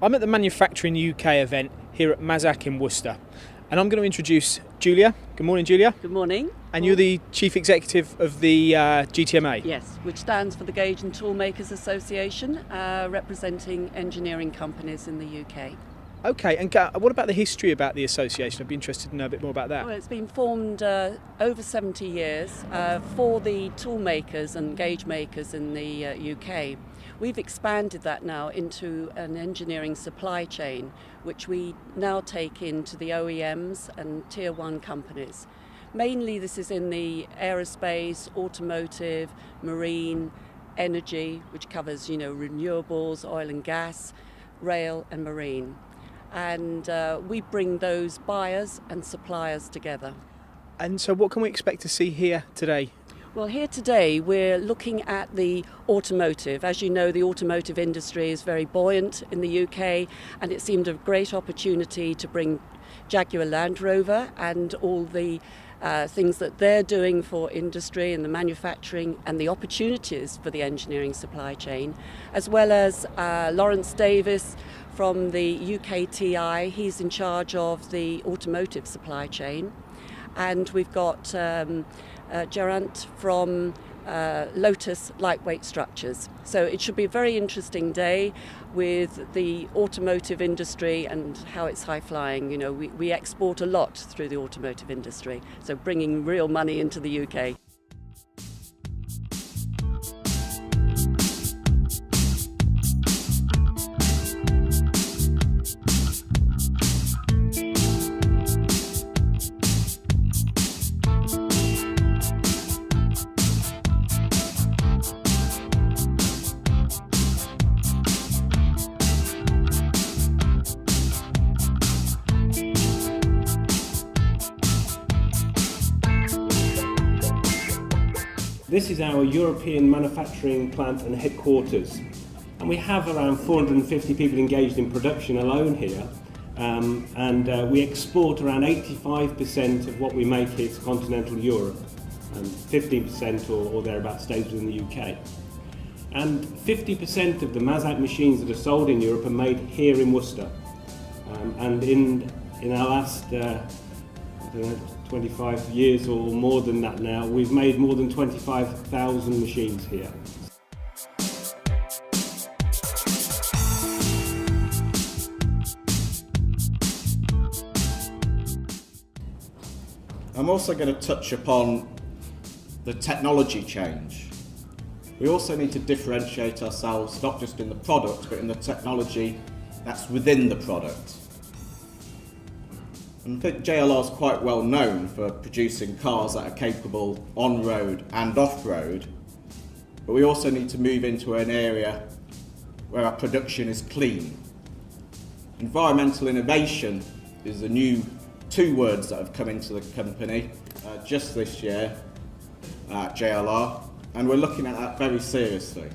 I'm at the Manufacturing UK event here at Mazak in Worcester, and I'm going to introduce Julia. Good morning, Julia. Good morning. And you're the Chief Executive of the GTMA? Yes, which stands for the Gauge and Toolmakers Association, representing engineering companies in the UK. Okay, and what about the history about the association? I'd be interested to know a bit more about that. Well, it's been formed over 70 years for the tool makers and gauge makers in the UK. We've expanded that now into an engineering supply chain, which we now take into the OEMs and Tier 1 companies. Mainly this is in the aerospace, automotive, marine, energy, which covers, renewables, oil and gas, rail and marine. And we bring those buyers and suppliers together. And so what can we expect to see here today? Well, here today we're looking at the automotive. As you know, the automotive industry is very buoyant in the UK, and it seemed a great opportunity to bring Jaguar Land Rover and all the things that they're doing for industry and the manufacturing and the opportunities for the engineering supply chain, as well as Lawrence Davis from the UKTI. He's in charge of the automotive supply chain. And we've got Gerant from Lotus Lightweight Structures. So it should be a very interesting day with the automotive industry and how it's high flying. We export a lot through the automotive industry, so bringing real money into the UK. This is our European manufacturing plant and headquarters, and we have around 450 people engaged in production alone here, and we export around 85% of what we make here to continental Europe, and 15% or thereabouts stays within the UK. And 50% of the Mazak machines that are sold in Europe are made here in Worcester, and in our last 25 years or more than that now, we've made more than 25,000 machines here. I'm also going to touch upon the technology change. We also need to differentiate ourselves not just in the product but in the technology that's within the product. And I think JLR is quite well known for producing cars that are capable on-road and off-road, but we also need to move into an area where our production is clean. Environmental innovation is the new two words that have come into the company just this year at JLR, and we're looking at that very seriously.